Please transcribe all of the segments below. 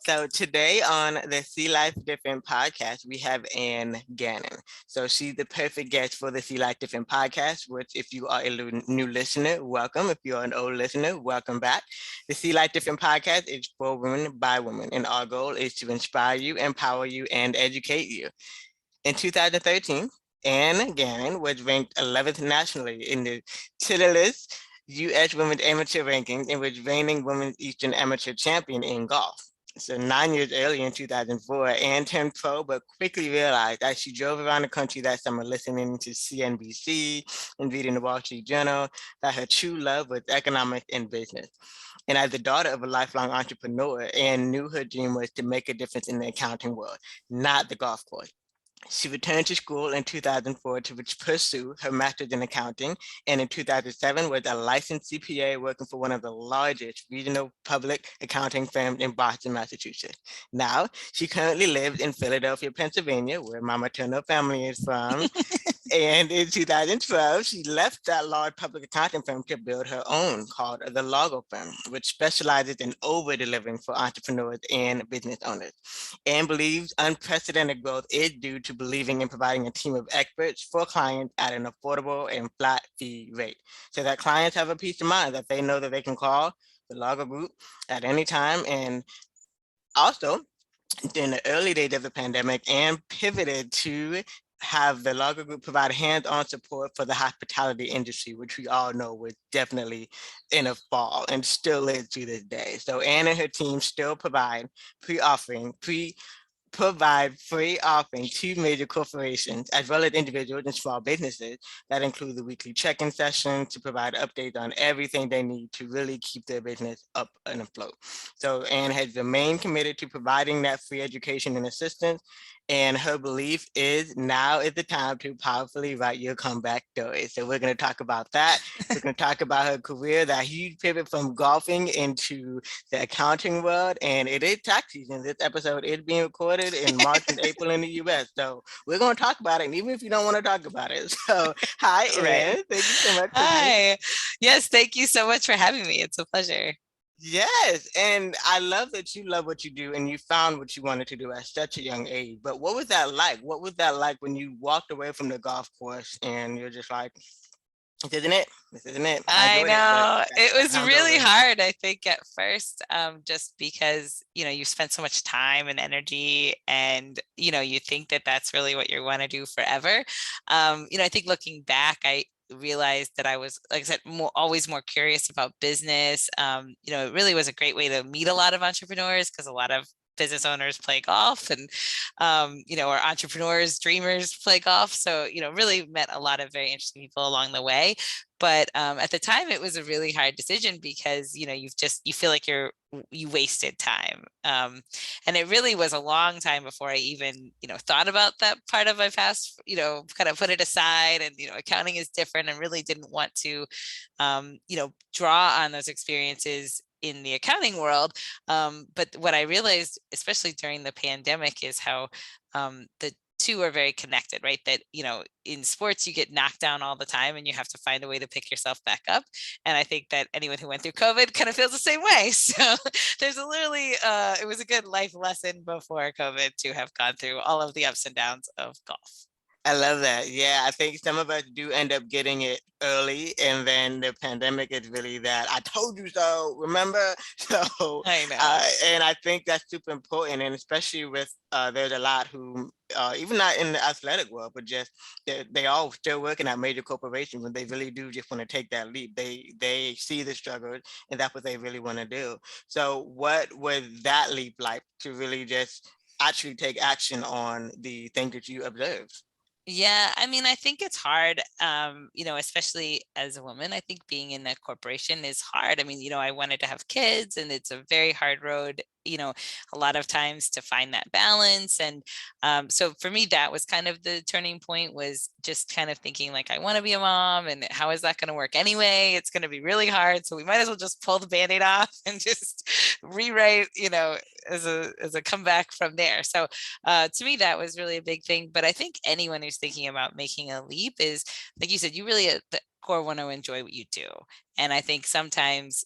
So today on the See Life Different podcast, we have Ann Gannon. So she's the perfect guest for the See Life Different podcast, which if you are a new listener, welcome. If you're an old listener, welcome back. The See Life Different podcast is for women by women, and our goal is to inspire you, empower you, and educate you. In 2013, Ann Gannon was ranked 11th nationally in the Titleist U.S. Women's Amateur Rankings and was reigning Women's Eastern Amateur Champion in golf. So 9 years earlier in 2004, Ann turned pro, but quickly realized as she drove around the country that summer listening to CNBC and reading the Wall Street Journal that her true love was economics and business. And as the daughter of a lifelong entrepreneur, Ann knew her dream was to make a difference in the accounting world, not the golf course. She returned to school in 2004 to pursue her master's in accounting, and in 2007 was a licensed CPA working for one of the largest regional public accounting firms in Boston, Massachusetts. Now, she currently lives in Philadelphia, Pennsylvania, where my maternal family is from, and in 2012, she left that large public accounting firm to build her own called the Largo Firm, which specializes in over-delivering for entrepreneurs and business owners. And believes unprecedented growth is due to believing in providing a team of experts for clients at an affordable and flat fee rate, so that clients have a peace of mind that they know that they can call the Largo Group at any time. And also, during the early days of the pandemic, and pivoted to have the Largo Group provide hands-on support for the hospitality industry, which we all know was definitely in a fall and still is to this day. So Anne and her team still provide free offering to major corporations as well as individuals and small businesses that include the weekly check-in sessions to provide updates on everything they need to really keep their business up and afloat. So Anne has remained committed to providing that free education and assistance. And her belief is now is the time to powerfully write your comeback story. So we're going to talk about that. We're going to talk about her career, that huge pivot from golfing into the accounting world, and it is tax season. This episode is being recorded in March and April in the US. So we're going to talk about it, and even if you don't want to talk about it. So hi, Right. Ann. Thank you so much for being here. Hi. Yes, thank you so much for having me. It's a pleasure. Yes, and I love that you love what you do and you found what you wanted to do at such a young age. But what was that like? What was that like when you walked away from the golf course and you're just like, this isn't it? This isn't it. I I enjoyed it, but know it that was time's really over. hard, I think, at first, just because, you spend so much time and energy and, you think that that's really what you want to do forever. I think looking back, I realized that I was, like I said, always more curious about business. It really was a great way to meet a lot of entrepreneurs because a lot of business owners play golf and or entrepreneurs, dreamers play golf. So really met a lot of very interesting people along the way. But at the time it was a really hard decision because you feel like you wasted time. And it really was a long time before I even thought about that part of my past, kind of put it aside. And accounting is different and really didn't want to draw on those experiences in the accounting world. But what I realized, especially during the pandemic, is how the two are very connected, right? That, in sports, you get knocked down all the time and you have to find a way to pick yourself back up. And I think that anyone who went through COVID kind of feels the same way. So there's it was a good life lesson before COVID to have gone through all of the ups and downs of golf. I love that. Yeah, I think some of us do end up getting it early, and then the pandemic is really that I told you so. Remember? So, I know. and I think that's super important, and especially with there's a lot who even not in the athletic world, but just they all still working at major corporations when they really do just want to take that leap. They see the struggles, and that's what they really want to do. So, what was that leap like to really just actually take action on the things that you observed? Yeah, I mean, I think it's hard, especially as a woman. I think being in a corporation is hard. I mean, I wanted to have kids, and it's a very hard road, a lot of times to find that balance. And so for me, that was kind of the turning point, was just kind of thinking like, I want to be a mom, and how is that going to work anyway? It's going to be really hard. So we might as well just pull the Band-Aid off and just rewrite, as a comeback from there. So to me, that was really a big thing. But I think anyone who's thinking about making a leap is, like you said, you really, the core want to enjoy what you do. And I think sometimes,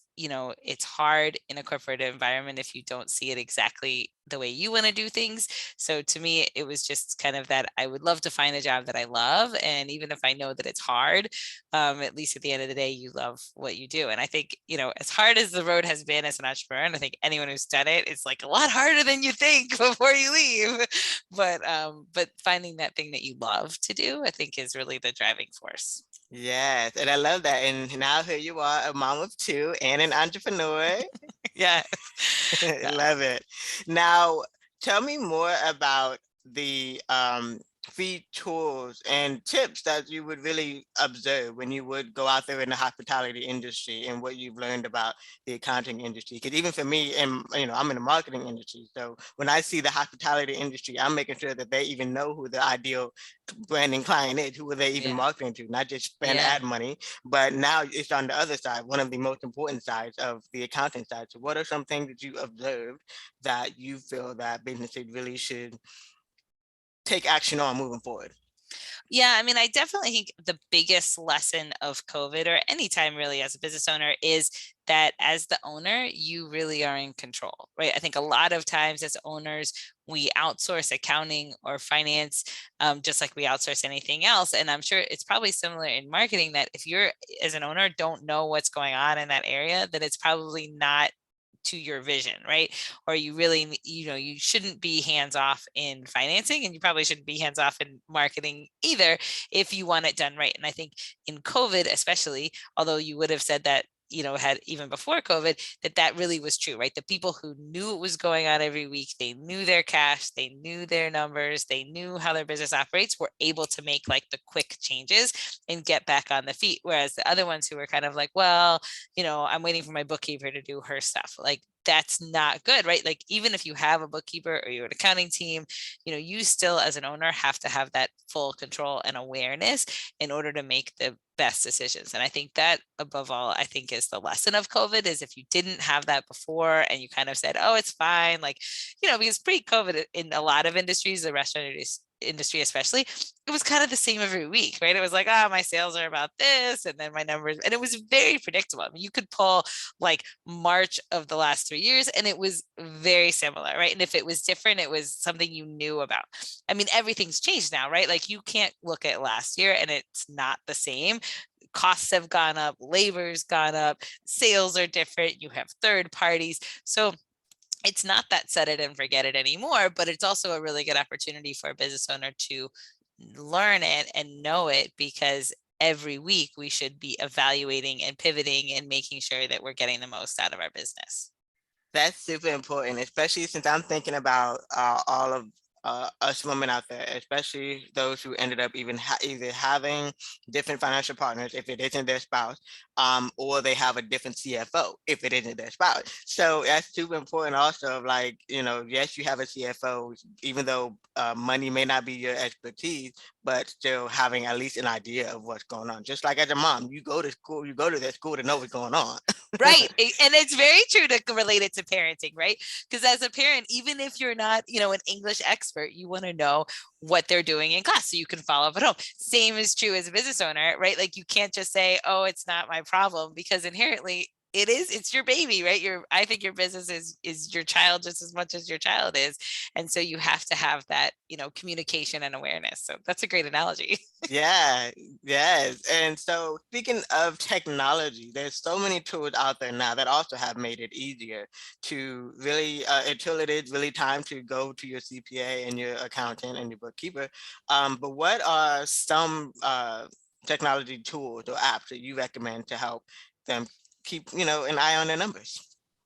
it's hard in a corporate environment if you don't see it exactly the way you want to do things. So to me, it was just kind of that I would love to find a job that I love. And even if I know that it's hard, at least at the end of the day, you love what you do. And I think, as hard as the road has been as an entrepreneur, and I think anyone who's done it, it's like a lot harder than you think before you leave. But finding that thing that you love to do, I think is really the driving force. Yes, and I love that. And now here you are, a mom of two and an entrepreneur. Yeah. Love it. Now, tell me more about the free tools and tips that you would really observe when you would go out there in the hospitality industry and what you've learned about the accounting industry. Because even for me, and I'm in the marketing industry, so when I see the hospitality industry, I'm making sure that they even know who the ideal branding client is, who are they even Yeah. marketing to, not just spend Yeah. ad money, but now it's on the other side, one of the most important sides of the accounting side. So what are some things that you observed that you feel that businesses really should take action on moving forward? Yeah, I mean, I definitely think the biggest lesson of COVID or any time really as a business owner is that as the owner, you really are in control, right? I think a lot of times as owners, we outsource accounting or finance, just like we outsource anything else. And I'm sure it's probably similar in marketing that if you're as an owner don't know what's going on in that area, then it's probably not to your vision, right? Or you really, you shouldn't be hands off in financing, and you probably shouldn't be hands off in marketing either if you want it done right. And I think in COVID, especially, although you would have said that, had even before COVID, that really was true, right? The people who knew what was going on every week, they knew their cash, they knew their numbers, they knew how their business operates, were able to make like the quick changes and get back on the feet. Whereas the other ones who were kind of like, well, I'm waiting for my bookkeeper to do her stuff. Like that's not good, right? Like even if you have a bookkeeper or you're an accounting team, you still as an owner have to have that full control and awareness in order to make the best decisions. And I think that above all, I think is the lesson of COVID is if you didn't have that before and you kind of said, oh, it's fine. Like, because pre-COVID in a lot of industries, the restaurant industry especially, it was kind of the same every week, right? It was like, oh, my sales are about this, and then my numbers, and it was very predictable. I mean, you could pull like March of the last 3 years, and it was very similar, right? And if it was different, it was something you knew about. I mean, everything's changed now, right? Like you can't look at last year and it's not the same. Costs have gone up, labor's gone up, sales are different, you have third parties. So it's not that set it and forget it anymore, but it's also a really good opportunity for a business owner to learn it and know it, because every week we should be evaluating and pivoting and making sure that we're getting the most out of our business. That's super important, especially since I'm thinking about all of us women out there, especially those who ended up either having different financial partners if it isn't their spouse, or they have a different CFO if it isn't their spouse. So that's super important. Also, of like yes, you have a CFO, even though money may not be your expertise, but still having at least an idea of what's going on. Just like as a mom, you go to school, you go to that school to know what's going on. Right. And it's very true to relate it to parenting, right? Because as a parent, even if you're not, an English expert, you want to know what they're doing in class so you can follow up at home. Same is true as a business owner, right? Like you can't just say, oh, it's not my problem, because inherently it's your baby, right? I think your business is your child just as much as your child is. And so you have to have that, communication and awareness. So that's a great analogy. Yeah, yes. And so speaking of technology, there's so many tools out there now that also have made it easier to really, until it is really time to go to your CPA and your accountant and your bookkeeper. But what are some technology tools or apps that you recommend to help them keep, an eye on their numbers?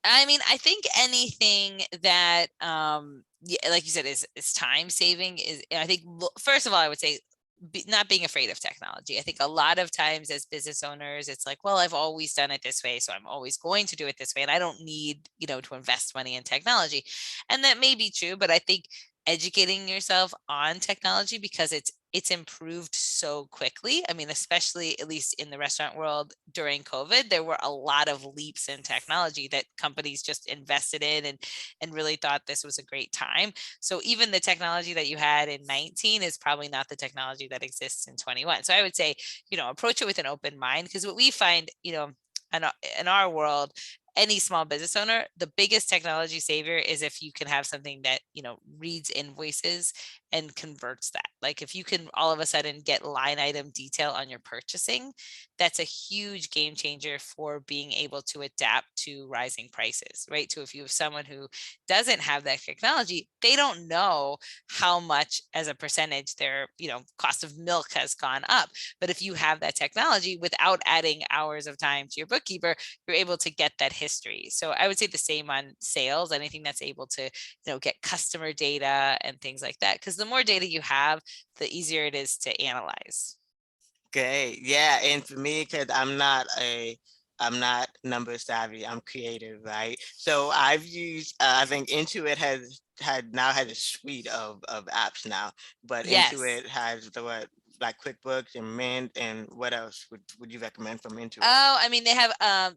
I mean, I think anything that, yeah, like you said, is time saving is, I think, first of all, I would say not being afraid of technology. I think a lot of times as business owners, it's like, well, I've always done it this way, so I'm always going to do it this way, and I don't need, to invest money in technology. And that may be true, but I think educating yourself on technology, because it's it's improved so quickly. I mean, especially at least in the restaurant world during COVID, there were a lot of leaps in technology that companies just invested in and really thought this was a great time. So even the technology that you had in 19 is probably not the technology that exists in 21. So I would say, approach it with an open mind, because what we find, in our world, any small business owner, the biggest technology savior is if you can have something that, reads invoices and converts that. Like if you can all of a sudden get line item detail on your purchasing, that's a huge game changer for being able to adapt to rising prices, right? So if you have someone who doesn't have that technology, they don't know how much as a percentage their, cost of milk has gone up. But if you have that technology without adding hours of time to your bookkeeper, you're able to get that history. So I would say the same on sales, anything that's able to, get customer data and things like that. Because the more data you have, the easier it is to analyze. Okay, yeah, and for me, because I'm not number savvy, I'm creative, right? So I've used, I think Intuit has a suite of apps now, but Yes. Intuit has the what, like QuickBooks and Mint, and what else would you recommend from Intuit? Oh, I mean, they have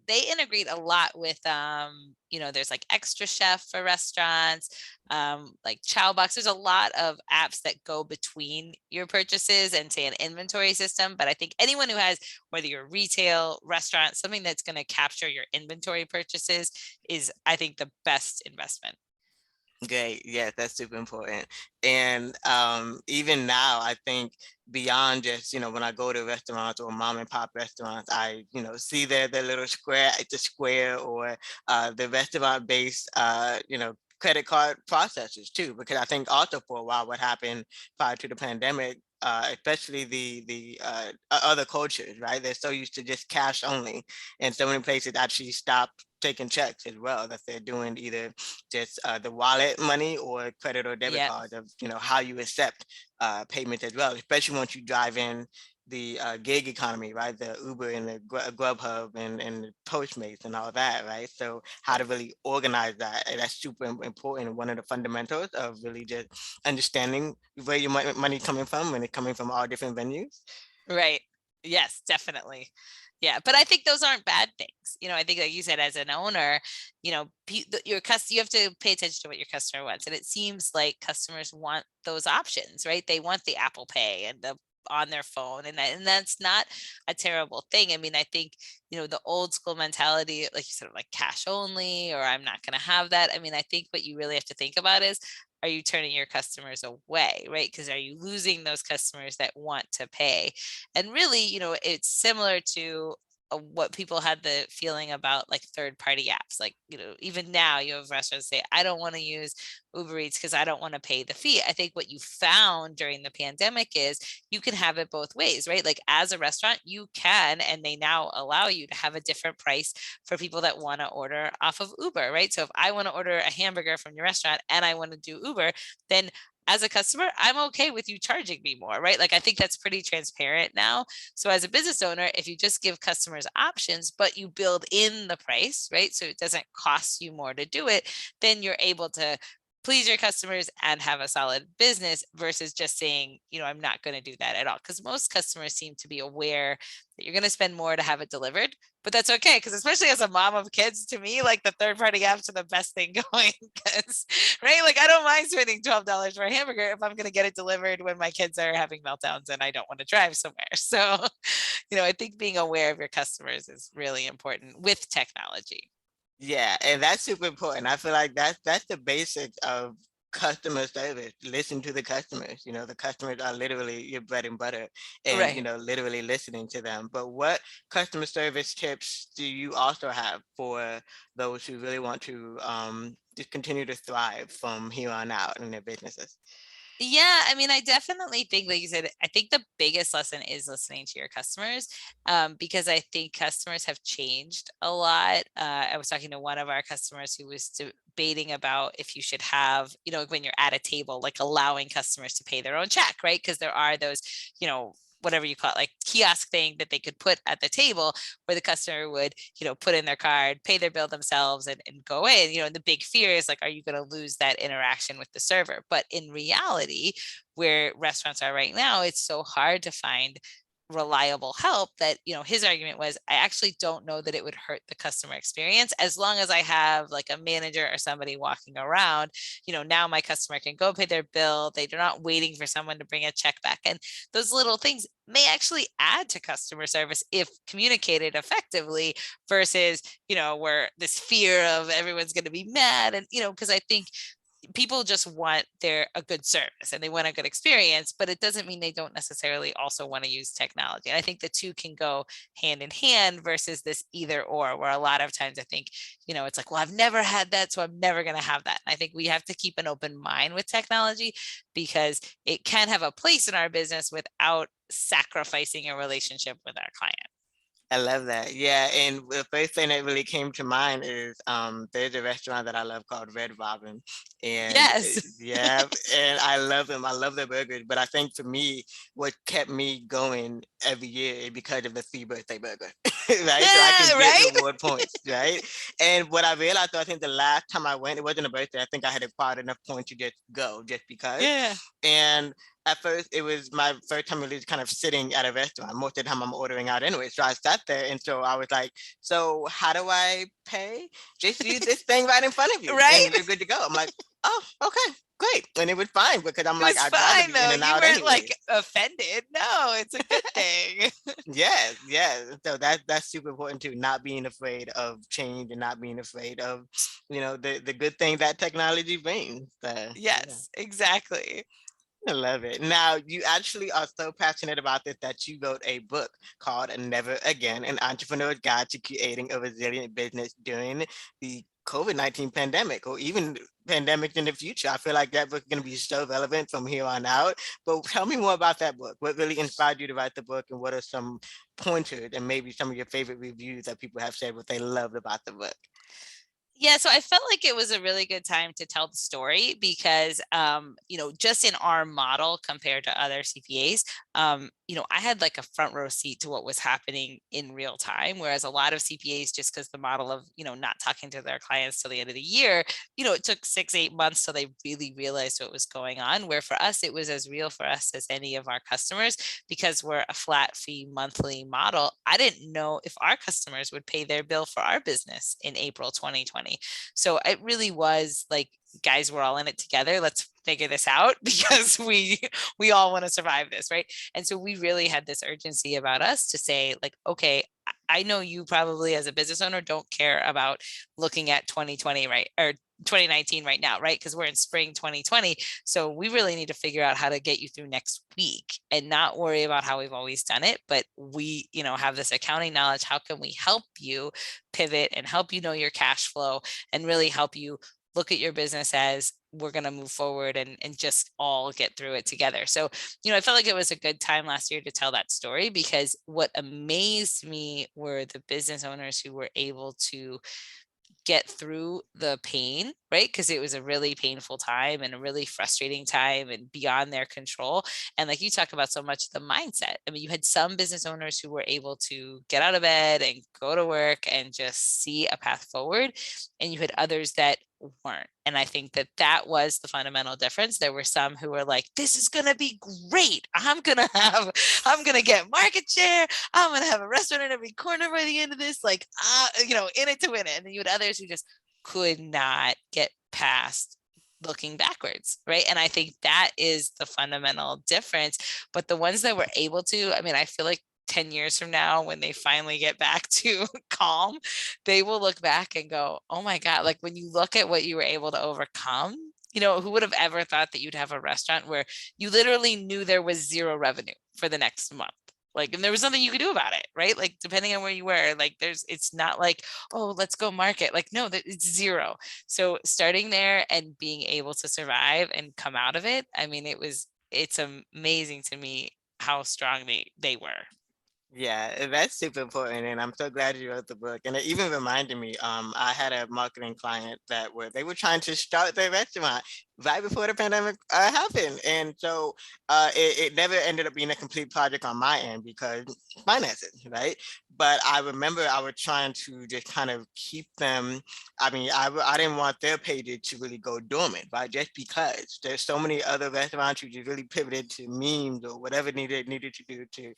they integrate a lot with there's like Extra Chef for restaurants, like Chowbox. There's a lot of apps that go between your purchases and say an inventory system. But I think anyone who has, whether you're retail, restaurant, something that's going to capture your inventory purchases is, I think, the best investment. Great. Yeah, that's super important. And even now, I think beyond just, when I go to restaurants or mom and pop restaurants, I, see their little square, it's a square, or the restaurant based, credit card processors too, because I think also for a while what happened prior to the pandemic, especially the other cultures, right? They're so used to just cash only, and so many places actually stopped taking checks as well. That they're doing either just the wallet money or credit or debit Yep. card of how you accept payments as well, especially once you drive in the gig economy, right? The Uber and the Grubhub and the Postmates and all that, right? So how to really organize that, and that's super important. One of the fundamentals of really just understanding where your money coming from when it's coming from all different venues. Right. Yes, definitely. Yeah, but I think those aren't bad things. I think, like you said, as an owner, you have to pay attention to what your customer wants, and it seems like customers want those options, right? They want the Apple Pay and the on their phone, and that's not a terrible thing. I mean, I think the old school mentality, like you said, like cash only, or I'm not going to have that. I mean, I think what you really have to think about is, are you turning your customers away, right? Because are you losing those customers that want to pay? And really, it's similar to what people had the feeling about like third party apps. Like, even now you have restaurants say, I don't want to use Uber Eats because I don't want to pay the fee. I think what you found during the pandemic is you can have it both ways, right? Like as a restaurant, you can, and they now allow you to have a different price for people that want to order off of Uber, right? So if I want to order a hamburger from your restaurant and I want to do Uber, then as a customer, I'm okay with you charging me more, right? Like I think that's pretty transparent now. So as a business owner, if you just give customers options, but you build in the price, right? So it doesn't cost you more to do it, then you're able to please your customers and have a solid business versus just saying, I'm not going to do that at all. Because most customers seem to be aware that you're going to spend more to have it delivered, but that's okay. Because especially as a mom of kids, to me, like the third party apps are the best thing going. Because, right, like I don't mind spending $12 for a hamburger if I'm going to get it delivered when my kids are having meltdowns and I don't want to drive somewhere. So, I think being aware of your customers is really important with technology. Yeah, and that's super important. I feel like that's the basics of customer service. Listen to the customers. The customers are literally your bread and butter, and Right. literally listening to them. But what customer service tips do you also have for those who really want to just continue to thrive from here on out in their businesses? Yeah, I mean, I definitely think, like you said, I think the biggest lesson is listening to your customers, because I think customers have changed a lot. I was talking to one of our customers who was debating about if you should have, when you're at a table, like allowing customers to pay their own check, right? Because there are those, whatever you call it, like kiosk thing that they could put at the table where the customer would, put in their card, pay their bill themselves and go away. And, and the big fear is like, are you going to lose that interaction with the server? But in reality, where restaurants are right now, it's so hard to find reliable help that his argument was, I actually don't know that it would hurt the customer experience as long as I have like a manager or somebody walking around. Now my customer can go pay their bill, they're not waiting for someone to bring a check back, and those little things may actually add to customer service if communicated effectively versus where this fear of everyone's going to be mad. And because I think people just want a good service and they want a good experience, but it doesn't mean they don't necessarily also want to use technology. And I think the two can go hand in hand versus this either or, where a lot of times I think, it's like, well, I've never had that, so I'm never going to have that. And I think we have to keep an open mind with technology because it can have a place in our business without sacrificing a relationship with our client. I love that. Yeah, and the first thing that really came to mind is there's a restaurant that I love called Red Robin, and Yes. yeah, and I love them. I love their burgers, but I think for me, what kept me going every year is because of the free birthday burger, right? So I can Yeah, get right. reward points, right? And what I realized, I think the last time I went, it wasn't a birthday. I think I had acquired enough points to just go, just because. Yeah. And at first, it was my first time really kind of sitting at a restaurant. Most of the time I'm ordering out anyway. So I sat there, and so I was like, so how do I pay? Just use this thing right in front of you and Right. you're good to go. I'm like, oh, okay, great. And it was fine because I'm It like, was I'd rather fine be in though. and You out weren't anyway. like offended. No, it's a good thing. Yes, yes. So that's super important too, not being afraid of change and not being afraid of, the good thing that technology brings. Yeah. Yes, exactly. I love it. Now, you actually are so passionate about this that you wrote a book called Never Again, An Entrepreneur's Guide to Creating a Resilient Business During the COVID-19 pandemic, or even pandemics in the future. I feel like that book is going to be so relevant from here on out. But tell me more about that book. What really inspired you to write the book, and what are some pointers and maybe some of your favorite reviews that people have said what they loved about the book? Yeah, so I felt like it was a really good time to tell the story because, just in our model compared to other CPAs, I had like a front row seat to what was happening in real time. Whereas a lot of CPAs, just because the model of, not talking to their clients till the end of the year, it took 6, 8 months till they really realized what was going on. Where for us, it was as real for us as any of our customers because we're a flat fee monthly model. I didn't know if our customers would pay their bill for our business in April 2020. So it really was like, guys, we're all in it together. Let's figure this out because we all want to survive this, right? And so we really had this urgency about us to say like, okay, I know you probably as a business owner don't care about looking at 2020, right? Or 2019 right now, right? Because we're in spring 2020. So we really need to figure out how to get you through next week and not worry about how we've always done it. But we, have this accounting knowledge. How can we help you pivot and help you know your cash flow and really help you look at your business as we're going to move forward and just all get through it together. So, I felt like it was a good time last year to tell that story because what amazed me were the business owners who were able to get through the pain, right? Because it was a really painful time and a really frustrating time and beyond their control. And like you talk about so much the mindset. I mean, you had some business owners who were able to get out of bed and go to work and just see a path forward. And you had others that weren't. And I think that was the fundamental difference. There were some who were like, this is going to be great. I'm going to get market share. I'm going to have a restaurant in every corner by the end of this, like, in it to win it. And then you had others who just could not get past looking backwards, right? And I think that is the fundamental difference. But the ones that were able to, I mean, I feel like 10 years from now, when they finally get back to calm, they will look back and go, oh my God, like when you look at what you were able to overcome, who would have ever thought that you'd have a restaurant where you literally knew there was zero revenue for the next month? Like, and there was nothing you could do about it, right? Like, depending on where you were, like, it's not like, oh, let's go market. Like, no, it's zero. So starting there and being able to survive and come out of it, I mean, it's amazing to me how strong they were. Yeah, that's super important, and I'm so glad you wrote the book. And it even reminded me, I had a marketing client they were trying to start their restaurant right before the pandemic happened, and so it never ended up being a complete project on my end because finances, right? But I remember I was trying to just kind of keep them. I mean, I didn't want their pages to really go dormant, right? Just because there's so many other restaurants who just really pivoted to memes or whatever needed to do to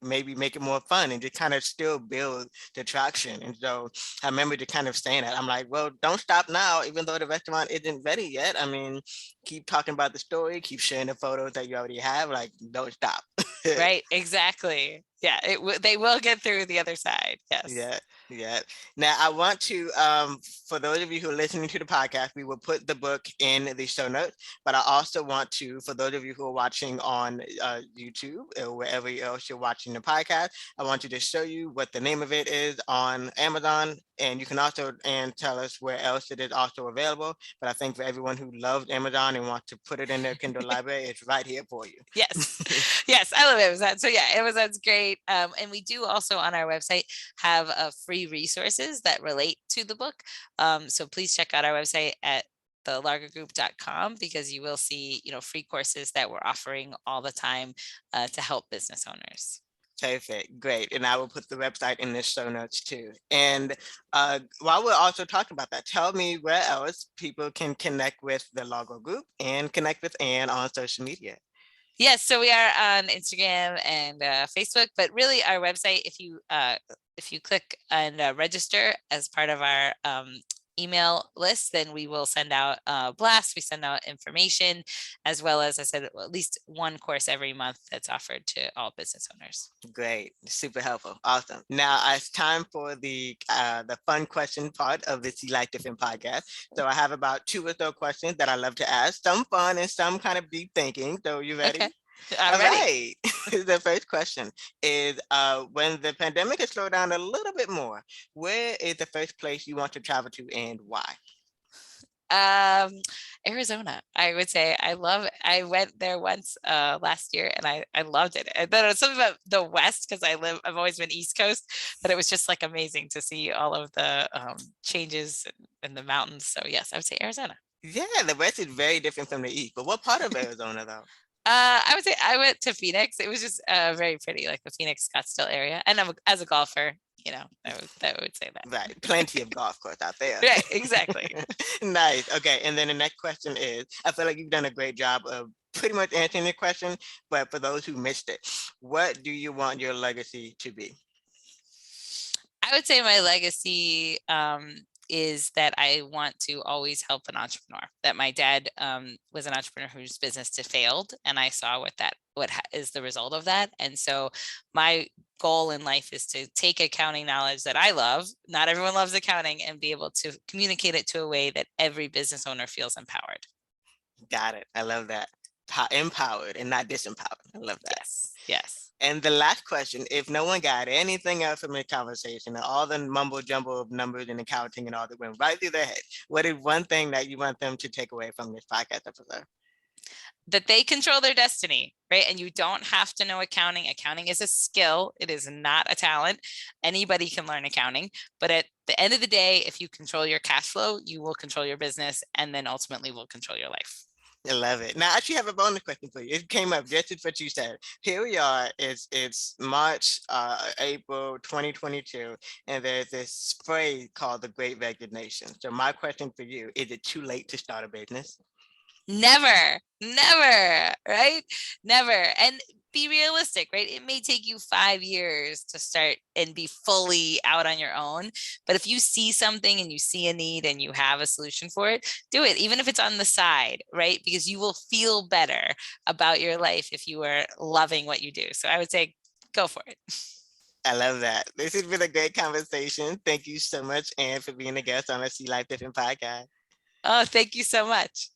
maybe make it more fun and just kind of still build the traction. And so I remember just kind of saying that. I'm like, well, don't stop now, even though the restaurant isn't ready yet. I mean, keep talking about the story, keep sharing the photos that you already have. Like, don't stop. Right, exactly. Yeah, they will get through the other side. Yes. Yeah, yeah. Now I want to, for those of you who are listening to the podcast, we will put the book in the show notes. But I also want to, for those of you who are watching on YouTube or wherever else you're watching the podcast, I want you to show you what the name of it is on Amazon, and you can also and tell us where else it is also available. But I think for everyone who loves Amazon and wants to put it in their Kindle library, it's right here for you. Yes. Yes, I love Amazon. So yeah, Amazon's great. And we do also on our website have free resources that relate to the book. So please check out our website at thelargogroup.com because you will see, free courses that we're offering all the time to help business owners. Perfect. Great. And I will put the website in the show notes too. And while we're also talking about that, tell me where else people can connect with the Largo Group and connect with Anne on social media. Yes, so we are on Instagram and Facebook, but really our website, if you click and register as part of our email list, then we will send out blasts. We send out information, as well as I said, at least one course every month that's offered to all business owners. Great. Super helpful. Awesome. Now it's time for the fun question part of the See Like Different podcast. So I have about 2 or so questions that I love to ask, some fun and some kind of deep thinking. So you Okay, ready? I'm All ready. right. The first question is when the pandemic has slowed down a little bit more, where is the first place you want to travel to and why? Um, Arizona, I would say. I went there once last year and I loved it. And then it's something about the West because I've always been East Coast, but it was just like amazing to see all of the changes in the mountains. So yes, I would say Arizona. Yeah, the West is very different from the East, but what part of Arizona though? I would say I went to Phoenix. It was just very pretty, like the Phoenix Scottsdale area. And as a golfer, I would say that. Right, plenty of golf course out there. Right, exactly. Nice. Okay, and then the next question is, I feel like you've done a great job of pretty much answering the question, but for those who missed it, what do you want your legacy to be? I would say my legacy is that I want to always help an entrepreneur. That my dad was an entrepreneur whose business had failed, and I saw what is the result of that. And so my goal in life is to take accounting knowledge that I love. Not everyone loves accounting, and be able to communicate it to a way that every business owner feels empowered. Got it. I love that. Empowered and not disempowered. I love that. Yes. Yes. And the last question, if no one got anything else from the conversation, all the mumbo jumbo of numbers and accounting and all that went right through their head, what is one thing that you want them to take away from this podcast episode? That they control their destiny, right? And you don't have to know accounting. Accounting is a skill. It is not a talent. Anybody can learn accounting. But at the end of the day, if you control your cash flow, you will control your business and then ultimately will control your life. I love it. Now, I actually have a bonus question for you. It came up just as what you said. Here we are. It's March, April 2022, and there's this spray called the Great Resignation. So my question for you, is it too late to start a business? Never, never, right? Never. And be realistic, right? It may take you 5 years to start and be fully out on your own. But if you see something and you see a need and you have a solution for it, do it, even if it's on the side, right? Because you will feel better about your life if you are loving what you do. So I would say go for it. I love that. This has been a great conversation. Thank you so much, Anne, for being a guest on the See Life Different podcast. Oh, thank you so much.